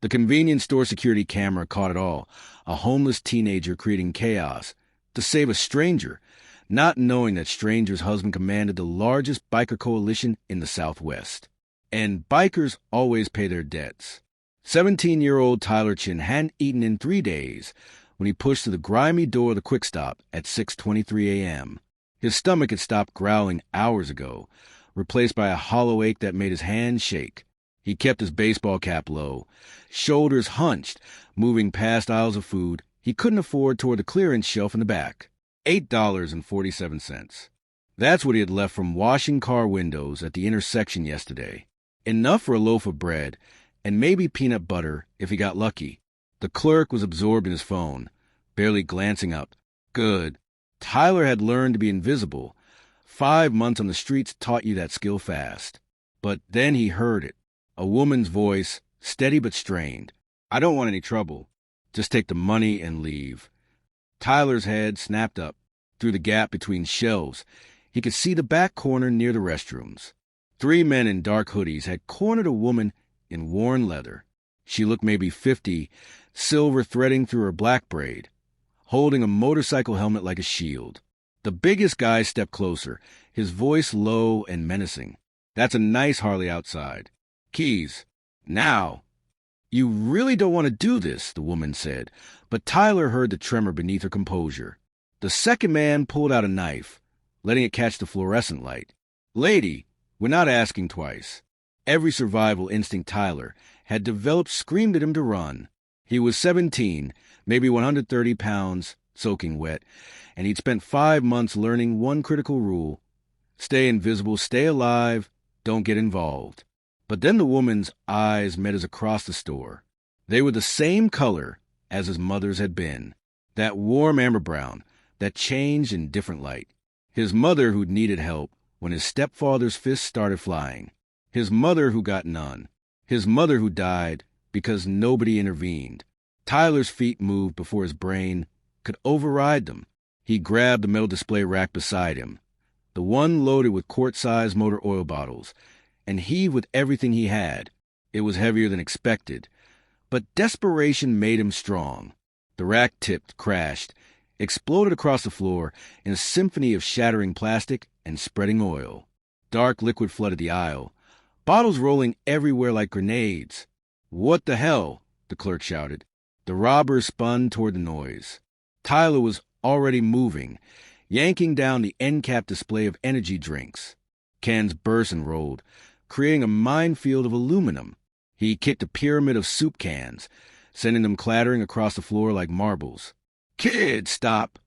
The convenience store security camera caught it all, a homeless teenager creating chaos to save a stranger, not knowing that stranger's husband commanded the largest biker coalition in the Southwest. And bikers always pay their debts. 17-year-old Tyler Chen hadn't eaten in 3 days when he pushed through the grimy door of the Quick Stop at 6:23 a.m. His stomach had stopped growling hours ago, replaced by a hollow ache that made his hands shake. He kept his baseball cap low, shoulders hunched, moving past aisles of food he couldn't afford toward the clearance shelf in the back. $8.47. That's what he had left from washing car windows at the intersection yesterday. Enough for a loaf of bread, and maybe peanut butter if he got lucky. The clerk was absorbed in his phone, barely glancing up. Good. Tyler had learned to be invisible. 5 months on the streets taught you that skill fast. But then he heard it. A woman's voice, steady but strained. I don't want any trouble. Just take the money and leave. Tyler's head snapped up. Through the gap between shelves, he could see the back corner near the restrooms. 3 men in dark hoodies had cornered a woman in worn leather. She looked maybe 50, silver threading through her black braid, holding a motorcycle helmet like a shield. The biggest guy stepped closer, his voice low and menacing. That's a nice Harley outside. Keys. Now. You really don't want to do this, the woman said, but Tyler heard the tremor beneath her composure. The second man pulled out a knife, letting it catch the fluorescent light. Lady, we're not asking twice. Every survival instinct Tyler had developed screamed at him to run. He was 17, maybe 130 pounds, soaking wet, and he'd spent 5 months learning one critical rule. Stay invisible, stay alive, don't get involved. But then the woman's eyes met his across the store. They were the same color as his mother's had been, that warm amber brown that changed in different light. His mother who'd needed help when his stepfather's fists started flying. His mother who got none. His mother who died because nobody intervened. Tyler's feet moved before his brain could override them. He grabbed the metal display rack beside him, the one loaded with quart-sized motor oil bottles, and heaved with everything he had. It was heavier than expected, but desperation made him strong. The rack tipped, crashed, exploded across the floor in a symphony of shattering plastic and spreading oil. Dark liquid flooded the aisle, bottles rolling everywhere like grenades. What the hell? The clerk shouted. The robbers spun toward the noise. Tyler was already moving, yanking down the end-cap display of energy drinks. Cans burst and rolled, creating a minefield of aluminum. He kicked a pyramid of soup cans, sending them clattering across the floor like marbles. Kid, stop!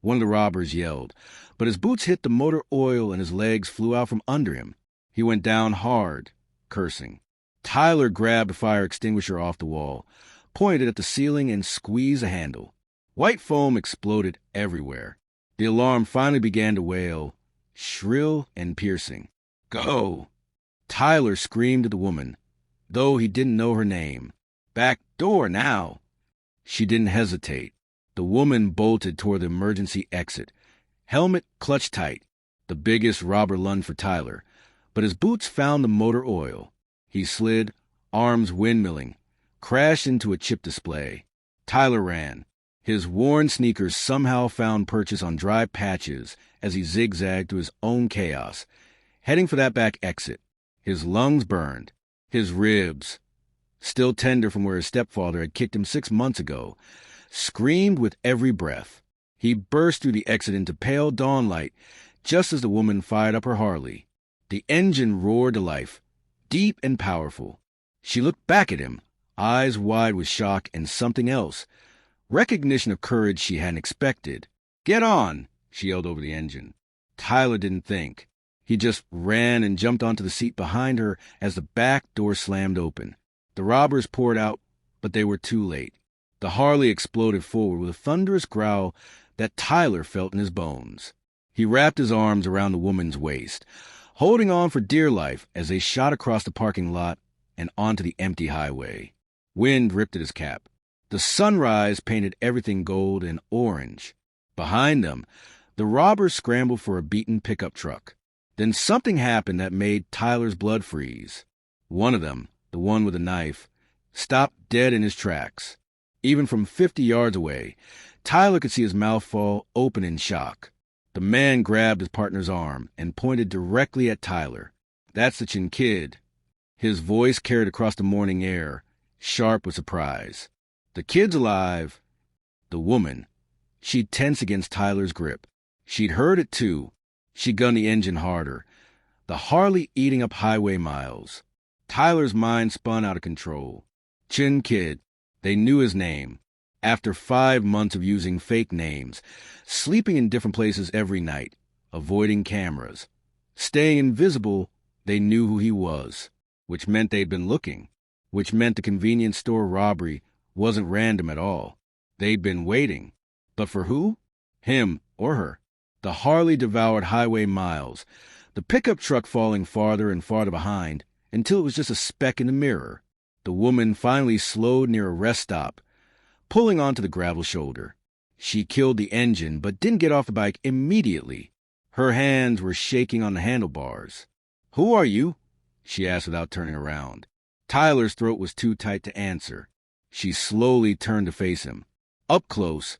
One of the robbers yelled, but his boots hit the motor oil and his legs flew out from under him. He went down hard, cursing. Tyler grabbed a fire extinguisher off the wall, pointed at the ceiling, and squeezed the handle. White foam exploded everywhere. The alarm finally began to wail, shrill and piercing. Go! Tyler screamed at the woman, though he didn't know her name. Back door now! She didn't hesitate. The woman bolted toward the emergency exit, helmet clutched tight. The biggest robber lunged for Tyler, but his boots found the motor oil. He slid, arms windmilling, crashed into a chip display. Tyler ran. His worn sneakers somehow found purchase on dry patches as he zigzagged through his own chaos, heading for that back exit. His lungs burned. His ribs, still tender from where his stepfather had kicked him 6 months ago, screamed with every breath. He burst through the exit into pale dawn light just as the woman fired up her Harley. The engine roared to life, deep and powerful. She looked back at him, eyes wide with shock and something else, recognition of courage she hadn't expected. Get on, she yelled over the engine. Tyler didn't think. He just ran and jumped onto the seat behind her as the back door slammed open. The robbers poured out, but they were too late. The Harley exploded forward with a thunderous growl that Tyler felt in his bones. He wrapped his arms around the woman's waist, holding on for dear life as they shot across the parking lot and onto the empty highway. Wind ripped at his cap. The sunrise painted everything gold and orange. Behind them, the robbers scrambled for a beaten pickup truck. Then something happened that made Tyler's blood freeze. One of them, the one with a knife, stopped dead in his tracks. Even from 50 yards away, Tyler could see his mouth fall open in shock. The man grabbed his partner's arm and pointed directly at Tyler. "That's the Chen kid." His voice carried across the morning air, sharp with surprise. "The kid's alive." The woman. She'd tense against Tyler's grip. She'd heard it too. She gunned the engine harder. The Harley eating up highway miles. Tyler's mind spun out of control. Chen kid. They knew his name. After 5 months of using fake names, sleeping in different places every night, avoiding cameras, staying invisible, they knew who he was, which meant they'd been looking, which meant the convenience store robbery wasn't random at all. They'd been waiting. But for who? Him or her. The Harley devoured highway miles, the pickup truck falling farther and farther behind until it was just a speck in the mirror. The woman finally slowed near a rest stop, pulling onto the gravel shoulder. She killed the engine but didn't get off the bike immediately. Her hands were shaking on the handlebars. "Who are you?" she asked without turning around. Tyler's throat was too tight to answer. She slowly turned to face him. Up close,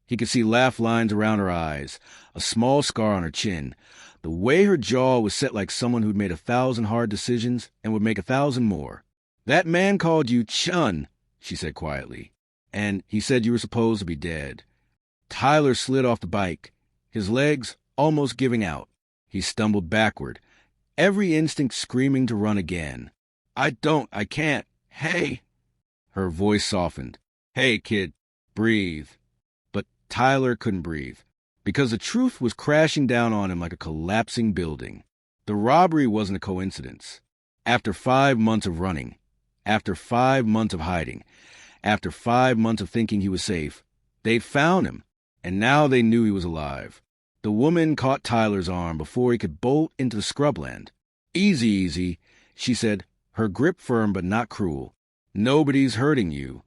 he could see laugh lines around her eyes, a small scar on her chin. The way her jaw was set like someone who'd made 1,000 hard decisions and would make 1,000 more. "That man called you Chen," she said quietly, "and he said you were supposed to be dead." Tyler slid off the bike, his legs almost giving out. He stumbled backward, every instinct screaming to run again. I can't. Hey!" Her voice softened. "Hey, kid, breathe." But Tyler couldn't breathe, because the truth was crashing down on him like a collapsing building. The robbery wasn't a coincidence. After 5 months of running, after 5 months of hiding, after 5 months of thinking he was safe, they'd found him, and now they knew he was alive. The woman caught Tyler's arm before he could bolt into the scrubland. "Easy, easy," she said, her grip firm but not cruel. "Nobody's hurting you."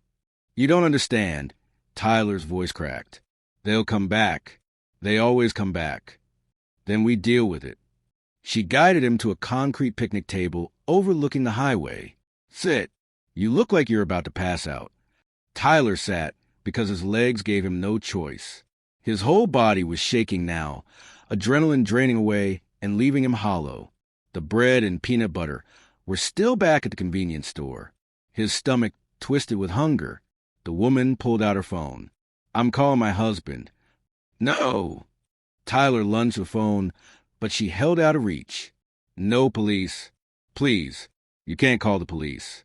"You don't understand." Tyler's voice cracked. "They'll come back. They always come back. Then we deal with it." She guided him to a concrete picnic table overlooking the highway. "Sit. You look like you're about to pass out." Tyler sat because his legs gave him no choice. His whole body was shaking now, adrenaline draining away and leaving him hollow. The bread and peanut butter were still back at the convenience store. His stomach twisted with hunger. The woman pulled out her phone. "I'm calling my husband." "No." Tyler lunged the phone, but she held out of reach. "No police. Please, you can't call the police."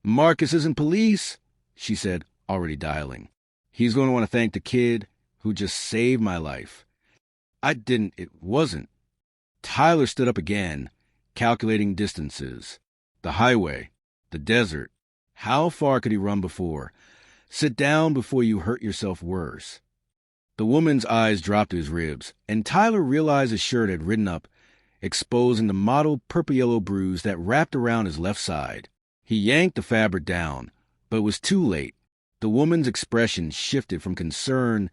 "Marcus isn't police," she said, already dialing. "He's going to want to thank the kid who just saved my life." It wasn't. Tyler stood up again, calculating distances. The highway, the desert. How far could he run before? Sit down before you hurt yourself worse. The woman's eyes dropped to his ribs, and Tyler realized his shirt had ridden up, exposing the mottled purple-yellow bruise that wrapped around his left side. He yanked the fabric down, but it was too late. The woman's expression shifted from concern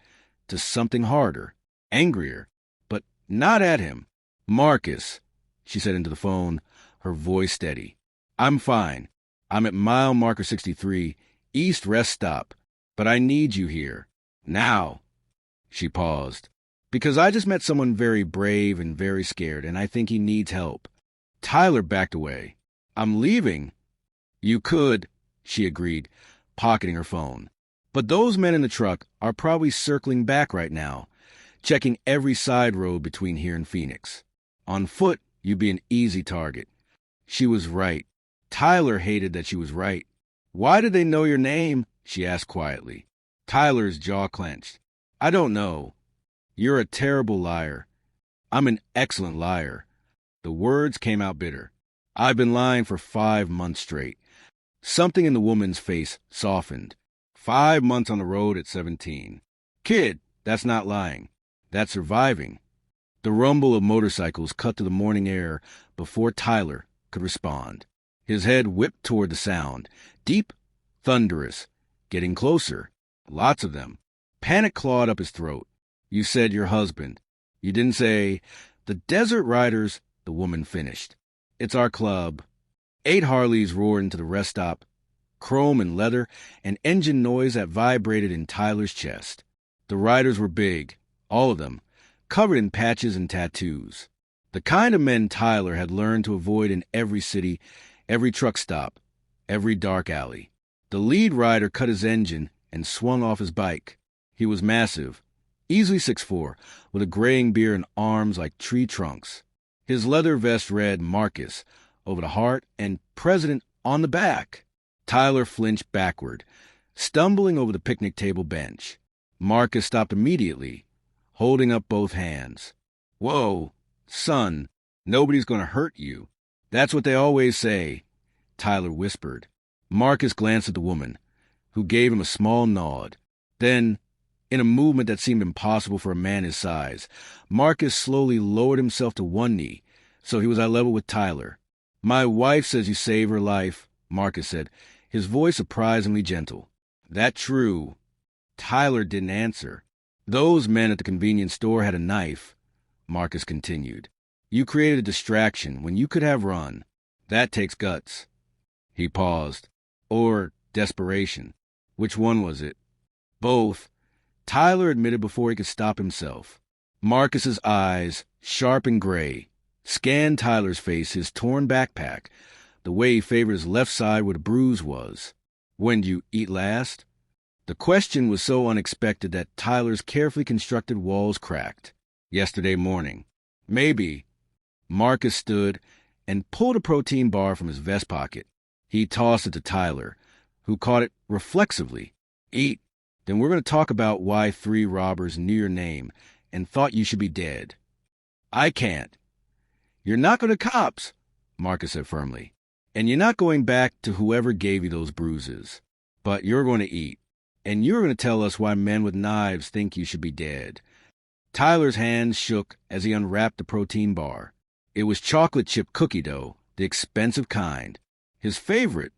to something harder, angrier, but not at him. "Marcus," she said into the phone, her voice steady. "I'm fine. I'm at mile marker 63, East Rest Stop, but I need you here. Now." She paused. "Because I just met someone very brave and very scared, and I think he needs help." Tyler backed away. "I'm leaving." "You could," she agreed, pocketing her phone. "But those men in the truck are probably circling back right now, checking every side road between here and Phoenix. On foot, you'd be an easy target." She was right. Tyler hated that she was right. "Why did they know your name?" she asked quietly. Tyler's jaw clenched. "I don't know. You're a terrible liar." "I'm an excellent liar." The words came out bitter. "I've been lying for 5 months straight." Something in the woman's face softened. 5 months on the road at 17. "Kid, that's not lying. That's surviving." The rumble of motorcycles cut to the morning air before Tyler could respond. His head whipped toward the sound. Deep, thunderous, getting closer. Lots of them. Panic clawed up his throat. "You said your husband. You didn't say—" "The Desert Riders," the woman finished. "It's our club." 8 Harleys roared into the rest stop, chrome and leather, and engine noise that vibrated in Tyler's chest. The riders were big, all of them, covered in patches and tattoos. The kind of men Tyler had learned to avoid in every city, every truck stop, every dark alley. The lead rider cut his engine and swung off his bike. He was massive, easily 6'4", with a graying beard and arms like tree trunks. His leather vest read Marcus over the heart and President on the back. Tyler flinched backward, stumbling over the picnic table bench. Marcus stopped immediately, holding up both hands. "Whoa, son, nobody's going to hurt you. That's what they always say," Tyler whispered. Marcus glanced at the woman, who gave him a small nod. Then, in a movement that seemed impossible for a man his size, Marcus slowly lowered himself to one knee, so he was at level with Tyler. "My wife says you saved her life," Marcus said, his voice surprisingly gentle. "That true?" Tyler didn't answer. "Those men at the convenience store had a knife," Marcus continued. "You created a distraction when you could have run. That takes guts." He paused. "Or desperation. Which one was it?" "Both," Tyler admitted before he could stop himself. Marcus's eyes, sharp and gray, scanned Tyler's face, his torn backpack, the way he favored his left side where the bruise was. "When'd you eat last?" The question was so unexpected that Tyler's carefully constructed walls cracked. "Yesterday morning." "Maybe." Marcus stood and pulled a protein bar from his vest pocket. He tossed it to Tyler, who caught it reflexively. "Eat. Then we're going to talk about why 3 robbers knew your name and thought you should be dead." "I can't." "You're not going to cops," Marcus said firmly. "And you're not going back to whoever gave you those bruises. But you're going to eat. And you're going to tell us why men with knives think you should be dead." Tyler's hands shook as he unwrapped the protein bar. It was chocolate chip cookie dough, the expensive kind. His favorite,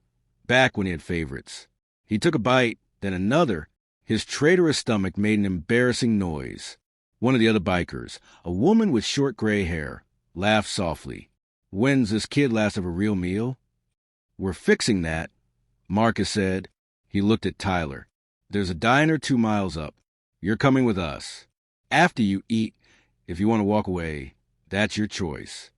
back when he had favorites. He took a bite, then another. His traitorous stomach made an embarrassing noise. One of the other bikers, a woman with short gray hair, laughed softly. "When's this kid last have a real meal?" "We're fixing that," Marcus said. He looked at Tyler. "There's a diner 2 miles up. You're coming with us. After you eat, if you want to walk away, that's your choice."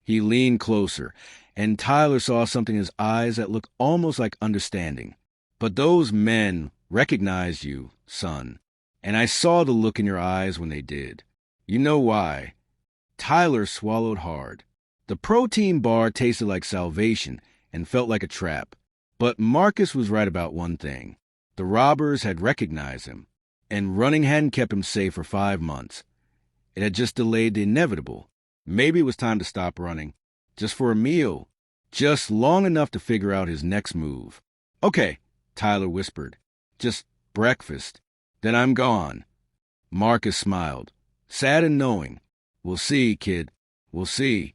He leaned closer, and Tyler saw something in his eyes that looked almost like understanding. "But those men recognized you, son, and I saw the look in your eyes when they did. You know why." Tyler swallowed hard. The protein bar tasted like salvation and felt like a trap. But Marcus was right about one thing. The robbers had recognized him, and running hadn't kept him safe for 5 months. It had just delayed the inevitable. Maybe it was time to stop running, just for a meal, just long enough to figure out his next move. "Okay," Tyler whispered, "just breakfast. Then I'm gone." Marcus smiled, sad and knowing. "We'll see, kid. We'll see."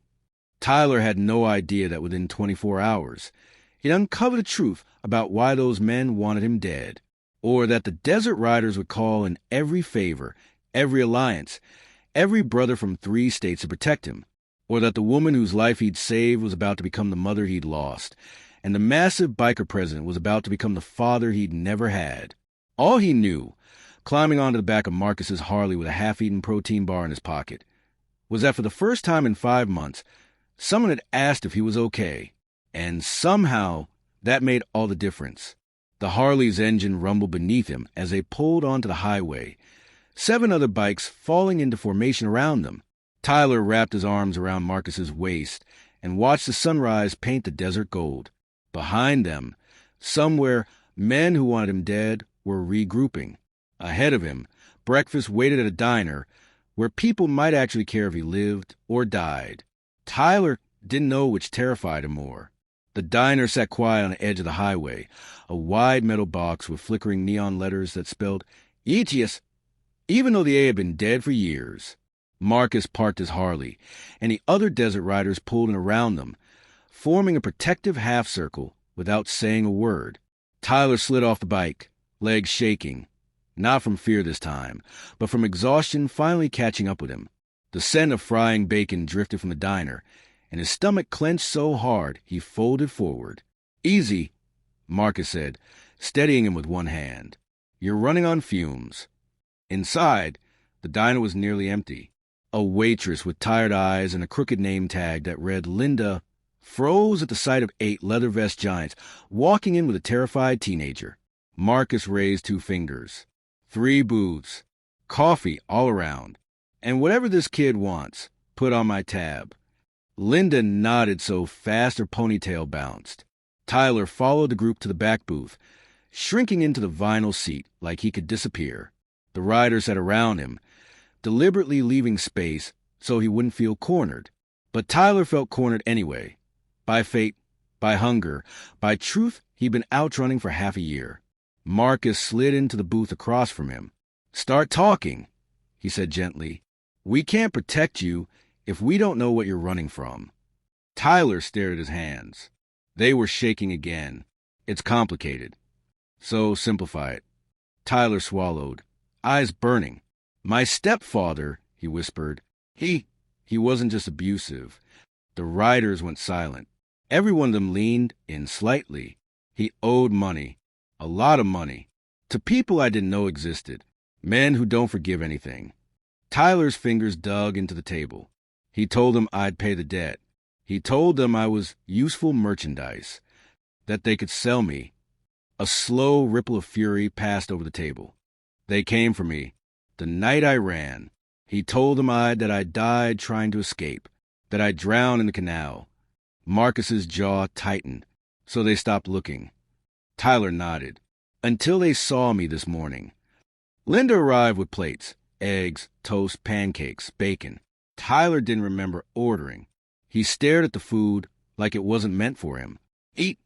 Tyler had no idea that within 24 hours, he'd uncover the truth about why those men wanted him dead, or that the desert riders would call in every favor, every alliance, every brother from 3 states to protect him, or that the woman whose life he'd saved was about to become the mother he'd lost, and the massive biker president was about to become the father he'd never had. All he knew, climbing onto the back of Marcus's Harley with a half-eaten protein bar in his pocket, was that for the first time in 5 months, someone had asked if he was okay, and somehow that made all the difference. The Harley's engine rumbled beneath him as they pulled onto the highway, 7 other bikes falling into formation around them. Tyler wrapped his arms around Marcus's waist and watched the sunrise paint the desert gold. Behind them, somewhere, men who wanted him dead were regrouping. Ahead of him, breakfast waited at a diner where people might actually care if he lived or died. Tyler didn't know which terrified him more. The diner sat quiet on the edge of the highway, a wide metal box with flickering neon letters that spelled Etius, even though the A had been dead for years. Marcus parked his Harley, and the other desert riders pulled in around them, forming a protective half-circle without saying a word. Tyler slid off the bike, legs shaking, not from fear this time, but from exhaustion finally catching up with him. The scent of frying bacon drifted from the diner, and his stomach clenched so hard he folded forward. "Easy," Marcus said, steadying him with one hand. "You're running on fumes." Inside, the diner was nearly empty. A waitress with tired eyes and a crooked name tag that read Linda froze at the sight of 8 leather vest giants walking in with a terrified teenager. Marcus raised 2 fingers. 3 booths. Coffee all around. "And whatever this kid wants, put on my tab." Linda nodded so fast her ponytail bounced. Tyler followed the group to the back booth, shrinking into the vinyl seat like he could disappear. The riders sat around him, deliberately leaving space so he wouldn't feel cornered. But Tyler felt cornered anyway. By fate, by hunger, by truth he'd been outrunning for half a year. Marcus slid into the booth across from him. "Start talking," he said gently. "We can't protect you if we don't know what you're running from." Tyler stared at his hands. They were shaking again. "It's complicated." "So simplify it." Tyler swallowed, eyes burning. "My stepfather," he whispered. He wasn't just abusive." The riders went silent. Every one of them leaned in slightly. "He owed money. A lot of money. To people I didn't know existed. Men who don't forgive anything." Tyler's fingers dug into the table. "He told them I'd pay the debt. He told them I was useful merchandise, that they could sell me." A slow ripple of fury passed over the table. "They came for me. The night I ran. He told them that I died trying to escape, that I drowned in the canal." Marcus's jaw tightened, so they stopped looking. Tyler nodded. "Until they saw me this morning." Linda arrived with plates, eggs, toast, pancakes, bacon. Tyler didn't remember ordering. He stared at the food like it wasn't meant for him. "Eat,"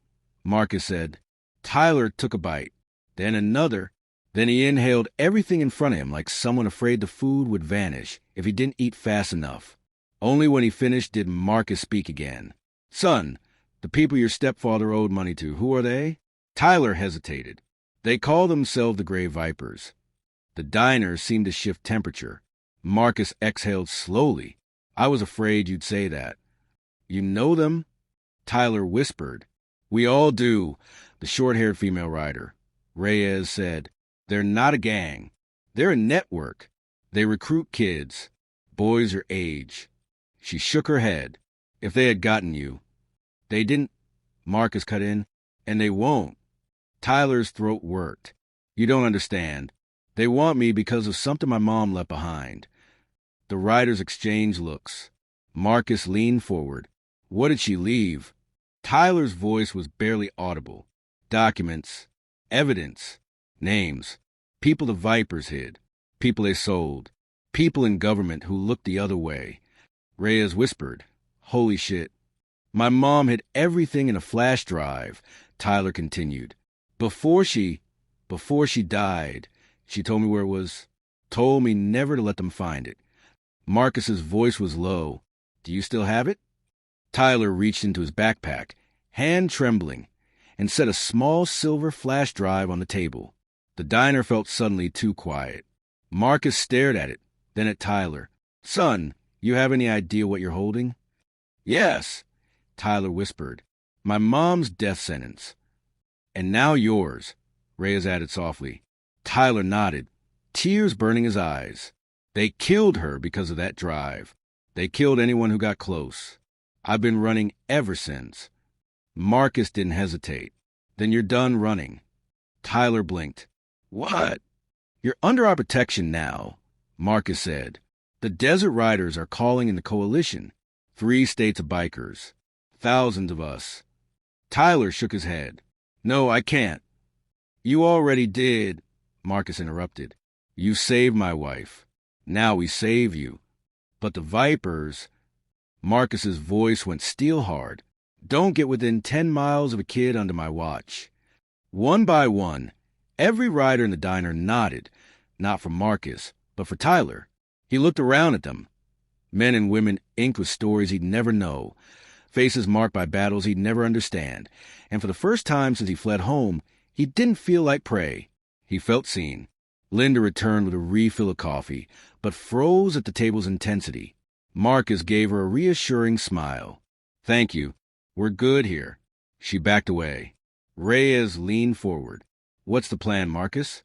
Marcus said. Tyler took a bite, then another. Then he inhaled everything in front of him like someone afraid the food would vanish if he didn't eat fast enough. Only when he finished did Marcus speak again. "Son, the people your stepfather owed money to, who are they?" Tyler hesitated. "They call themselves the Gray Vipers." The diner seemed to shift temperature. Marcus exhaled slowly. "I was afraid you'd say that." "You know them?" Tyler whispered. "We all do," the short-haired female rider. Reyes said. "They're not a gang. They're a network. They recruit kids, boys your age." She shook her head. "If they had gotten you." "They didn't," Marcus cut in. "And they won't." Tyler's throat worked. "You don't understand. They want me because of something my mom left behind." The riders exchanged looks. Marcus leaned forward. "What did she leave?" Tyler's voice was barely audible. "Documents. Evidence. Names. People the Vipers hid. People they sold. People in government who looked the other way." Reyes whispered. "Holy shit." "My mom hid everything in a flash drive," Tyler continued. Before she died, she told me where it was. Told me never to let them find it." Marcus's voice was low. "Do you still have it?" Tyler reached into his backpack, hand trembling, and set a small silver flash drive on the table. The diner felt suddenly too quiet. Marcus stared at it, then at Tyler. "Son, you have any idea what you're holding?" "Yes," Tyler whispered. "My mom's death sentence. And now yours," Reyes added softly. Tyler nodded, tears burning his eyes. "They killed her because of that drive. They killed anyone who got close. I've been running ever since." Marcus didn't hesitate. "Then you're done running." Tyler blinked. "What?" "You're under our protection now," Marcus said. "The Desert Riders are calling in the coalition. 3 states of bikers. Thousands of us." Tyler shook his head. "No, I can't." "You already did," Marcus interrupted. "You saved my wife. Now we save you. But the Vipers..." Marcus's voice went steel hard. "Don't get within 10 miles of a kid under my watch." One by one, every rider in the diner nodded, not for Marcus, but for Tyler. He looked around at them. Men and women inked with stories he'd never know, faces marked by battles he'd never understand, and for the first time since he fled home, he didn't feel like prey. He felt seen. Linda returned with a refill of coffee, but froze at the table's intensity. Marcus gave her a reassuring smile. "Thank you. We're good here." She backed away. Reyes leaned forward. What's the plan, Marcus?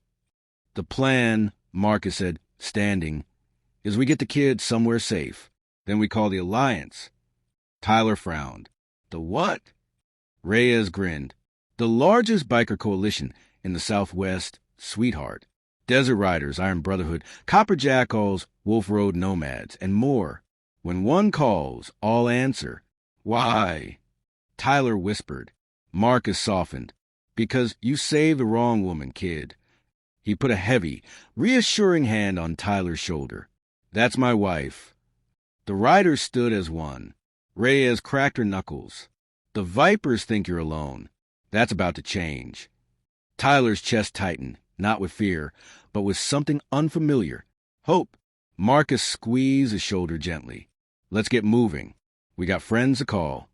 The plan, Marcus said, standing, is we get the kids somewhere safe. Then we call the Alliance. Tyler frowned. The what? Reyes grinned. The largest biker coalition in the Southwest, sweetheart. Desert Riders, Iron Brotherhood, Copper Jackals, Wolf Road Nomads, and more. When one calls, all answer. Why? Tyler whispered. Marcus softened. Because you saved the wrong woman, kid. He put a heavy, reassuring hand on Tyler's shoulder. That's my wife. The riders stood as one. Reyes cracked her knuckles. The Vipers think you're alone. That's about to change. Tyler's chest tightened, not with fear, but with something unfamiliar. Hope. Marcus squeezed his shoulder gently. Let's get moving. We got friends to call.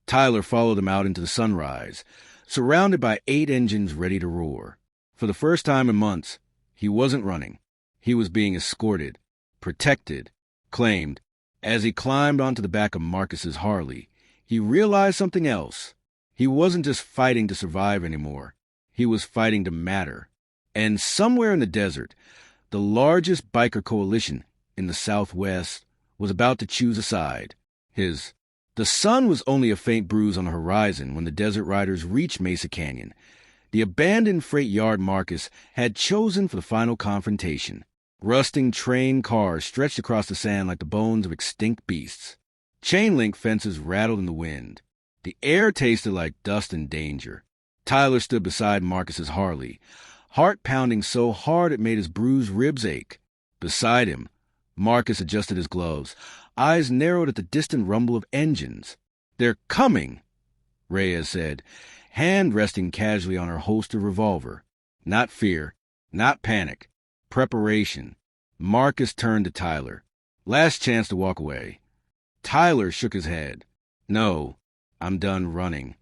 Tyler followed them out into the sunrise, surrounded by 8 engines ready to roar. For the first time in months, he wasn't running. He was being escorted, protected, claimed. As he climbed onto the back of Marcus's Harley, he realized something else. He wasn't just fighting to survive anymore. He was fighting to matter. And somewhere in the desert, the largest biker coalition in the Southwest was about to choose a side. His. The sun was only a faint bruise on the horizon when the Desert Riders reached Mesa Canyon, the abandoned freight yard Marcus had chosen for the final confrontation. Rusting train cars stretched across the sand like the bones of extinct beasts. Chain-link fences rattled in the wind. The air tasted like dust and danger. Tyler stood beside Marcus's Harley, heart pounding so hard it made his bruised ribs ache. Beside him, Marcus adjusted his gloves, eyes narrowed at the distant rumble of engines. They're coming, Reyes said, hand resting casually on her holstered revolver. Not fear, not panic, preparation. Marcus turned to Tyler. Last chance to walk away. Tyler shook his head. No, I'm done running.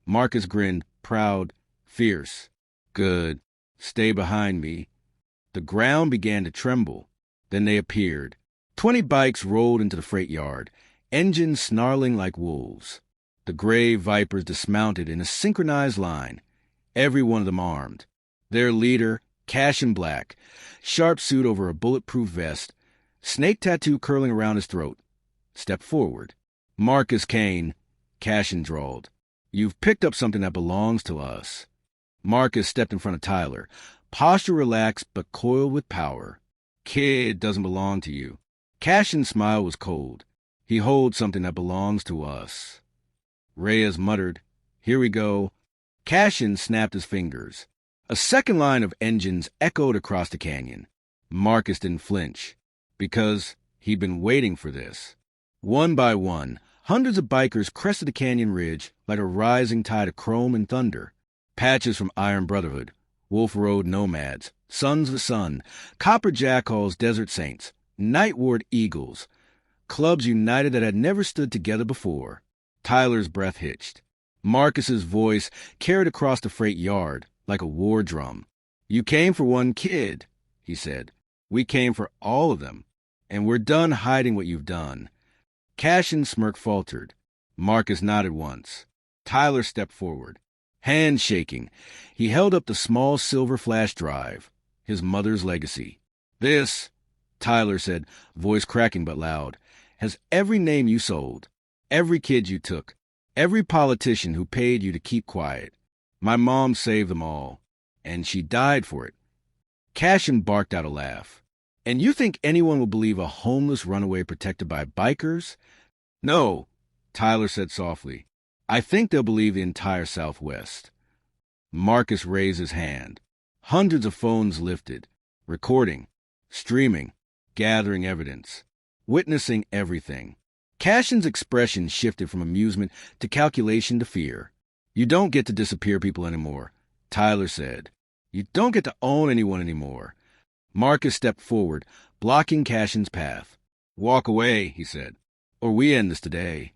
Marcus grinned, proud, fierce. Good. Stay behind me. The ground began to tremble. Then they appeared. 20 bikes rolled into the freight yard, engines snarling like wolves. The gray Vipers dismounted in a synchronized line, every one of them armed. Their leader, Cash in black, sharp suit over a bulletproof vest, snake tattoo curling around his throat, stepped forward. Marcus Kane, Cashin drawled. You've picked up something that belongs to us. Marcus stepped in front of Tyler, posture relaxed but coiled with power. Kid doesn't belong to you. Cashin's smile was cold. He holds something that belongs to us. Reyes muttered, Here we go. Cashin snapped his fingers. A second line of engines echoed across the canyon. Marcus didn't flinch, because he'd been waiting for this. One by one, hundreds of bikers crested the canyon ridge like a rising tide of chrome and thunder. Patches from Iron Brotherhood, Wolf Road Nomads, Sons of the Sun, Copper Jackals, Desert Saints, Night Ward Eagles, clubs united that had never stood together before. Tyler's breath hitched. Marcus's voice carried across the freight yard like a war drum. You came for one kid, he said. We came for all of them, and we're done hiding what you've done. Cashin's smirk faltered. Marcus nodded once. Tyler stepped forward. Hand shaking, he held up the small silver flash drive, his mother's legacy. This, Tyler said, voice cracking but loud, has every name you sold, every kid you took, every politician who paid you to keep quiet. My mom saved them all, and she died for it. Cashin barked out a laugh. And you think anyone will believe a homeless runaway protected by bikers? No, Tyler said softly. I think they'll believe the entire Southwest. Marcus raised his hand. Hundreds of phones lifted, recording, streaming, gathering evidence, witnessing everything. Cashin's expression shifted from amusement to calculation to fear. You don't get to disappear people anymore, Tyler said. You don't get to own anyone anymore. Marcus stepped forward, blocking Cashin's path. Walk away, he said, or we end this today.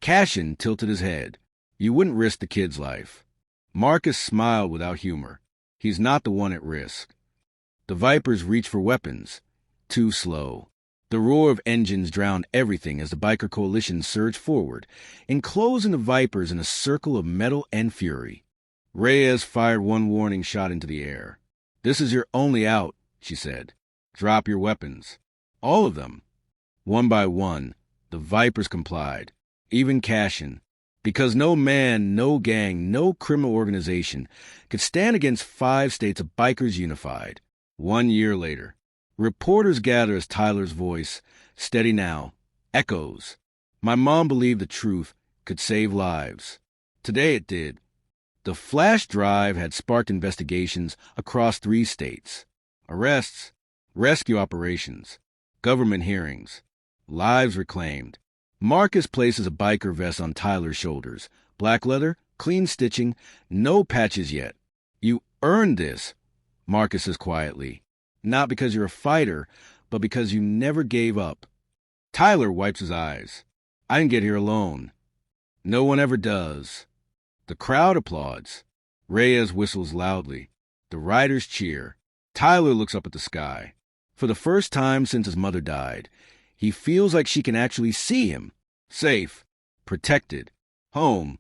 Cashin tilted his head. You wouldn't risk the kid's life. Marcus smiled without humor. He's not the one at risk. The Vipers reached for weapons. Too slow. The roar of engines drowned everything as the biker coalition surged forward, enclosing the Vipers in a circle of metal and fury. Reyes fired one warning shot into the air. "This is your only out," she said. "Drop your weapons." All of them. One by one, the Vipers complied, even Cashin, because no man, no gang, no criminal organization could stand against 5 states of bikers unified. 1 year later, reporters gather as Tyler's voice, steady now, echoes. My mom believed the truth could save lives. Today it did. The flash drive had sparked investigations across 3 states. Arrests, rescue operations, government hearings, lives reclaimed. Marcus places a biker vest on Tyler's shoulders. Black leather, clean stitching, no patches yet. "You earned this," Marcus says quietly. "Not because you're a fighter, but because you never gave up." Tyler wipes his eyes. "I didn't get here alone. No one ever does." The crowd applauds. Reyes whistles loudly. The riders cheer. Tyler looks up at the sky. For the first time since his mother died, he feels like she can actually see him. Safe. Protected. Home.